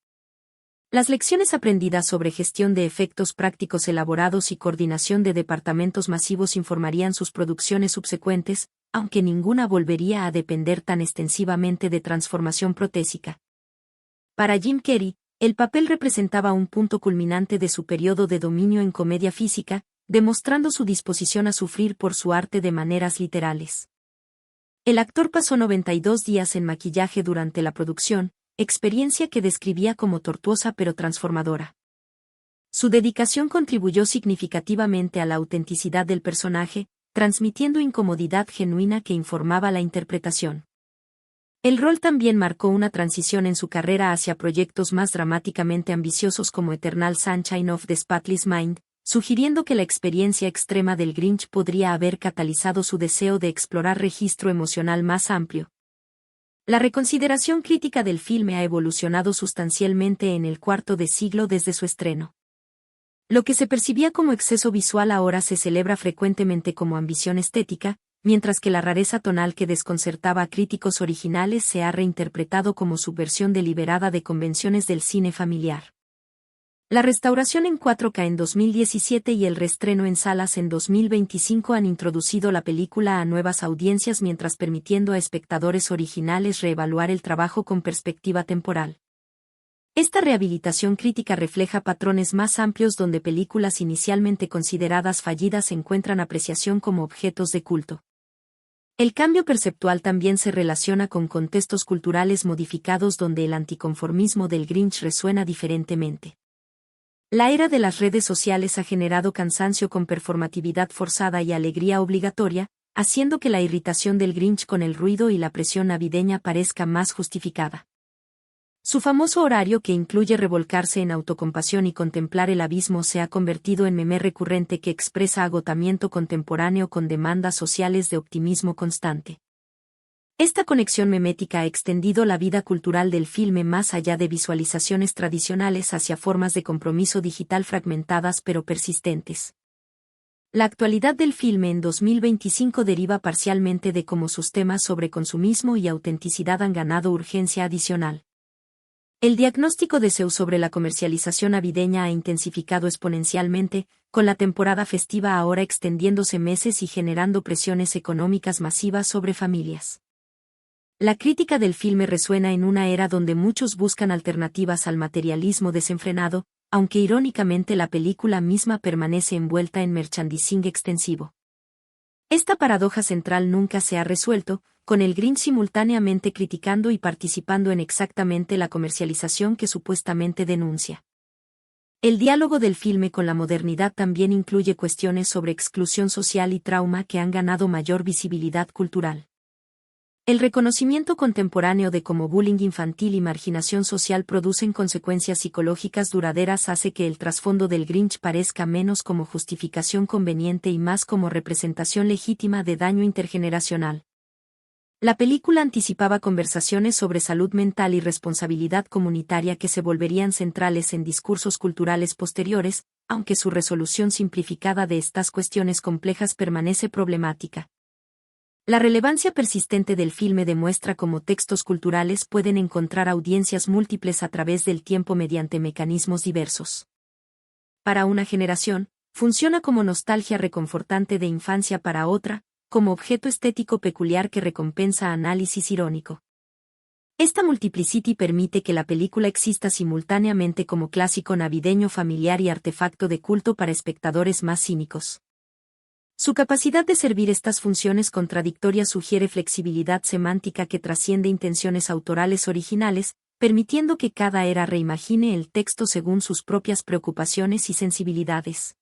Las lecciones aprendidas sobre gestión de efectos prácticos elaborados y coordinación de departamentos masivos informarían sus producciones subsecuentes, aunque ninguna volvería a depender tan extensivamente de transformación protésica. Para Jim Carrey, el papel representaba un punto culminante de su periodo de dominio en comedia física, demostrando su disposición a sufrir por su arte de maneras literales. El actor pasó 92 días en maquillaje durante la producción, experiencia que describía como tortuosa pero transformadora. Su dedicación contribuyó significativamente a la autenticidad del personaje, transmitiendo incomodidad genuina que informaba la interpretación. El rol también marcó una transición en su carrera hacia proyectos más dramáticamente ambiciosos como Eternal Sunshine of the Spotless Mind, sugiriendo que la experiencia extrema del Grinch podría haber catalizado su deseo de explorar registro emocional más amplio. La reconsideración crítica del filme ha evolucionado sustancialmente en el cuarto de siglo desde su estreno. Lo que se percibía como exceso visual ahora se celebra frecuentemente como ambición estética, mientras que la rareza tonal que desconcertaba a críticos originales se ha reinterpretado como subversión deliberada de convenciones del cine familiar. La restauración en 4K en 2017 y el reestreno en salas en 2025 han introducido la película a nuevas audiencias mientras permitiendo a espectadores originales reevaluar el trabajo con perspectiva temporal. Esta rehabilitación crítica refleja patrones más amplios donde películas inicialmente consideradas fallidas encuentran apreciación como objetos de culto. El cambio perceptual también se relaciona con contextos culturales modificados donde el anticonformismo del Grinch resuena diferentemente. La era de las redes sociales ha generado cansancio con performatividad forzada y alegría obligatoria, haciendo que la irritación del Grinch con el ruido y la presión navideña parezca más justificada. Su famoso horario que incluye revolcarse en autocompasión y contemplar el abismo se ha convertido en meme recurrente que expresa agotamiento contemporáneo con demandas sociales de optimismo constante. Esta conexión memética ha extendido la vida cultural del filme más allá de visualizaciones tradicionales hacia formas de compromiso digital fragmentadas pero persistentes. La actualidad del filme en 2025 deriva parcialmente de cómo sus temas sobre consumismo y autenticidad han ganado urgencia adicional. El diagnóstico de Zeus sobre la comercialización navideña ha intensificado exponencialmente, con la temporada festiva ahora extendiéndose meses y generando presiones económicas masivas sobre familias. La crítica del filme resuena en una era donde muchos buscan alternativas al materialismo desenfrenado, aunque irónicamente la película misma permanece envuelta en merchandising extensivo. Esta paradoja central nunca se ha resuelto, con el Grinch simultáneamente criticando y participando en exactamente la comercialización que supuestamente denuncia. El diálogo del filme con la modernidad también incluye cuestiones sobre exclusión social y trauma que han ganado mayor visibilidad cultural. El reconocimiento contemporáneo de cómo bullying infantil y marginación social producen consecuencias psicológicas duraderas hace que el trasfondo del Grinch parezca menos como justificación conveniente y más como representación legítima de daño intergeneracional. La película anticipaba conversaciones sobre salud mental y responsabilidad comunitaria que se volverían centrales en discursos culturales posteriores, aunque su resolución simplificada de estas cuestiones complejas permanece problemática. La relevancia persistente del filme demuestra cómo textos culturales pueden encontrar audiencias múltiples a través del tiempo mediante mecanismos diversos. Para una generación, funciona como nostalgia reconfortante de infancia para otra, como objeto estético peculiar que recompensa análisis irónico. Esta multiplicity permite que la película exista simultáneamente como clásico navideño familiar y artefacto de culto para espectadores más cínicos. Su capacidad de servir estas funciones contradictorias sugiere flexibilidad semántica que trasciende intenciones autorales originales, permitiendo que cada era reimagine el texto según sus propias preocupaciones y sensibilidades.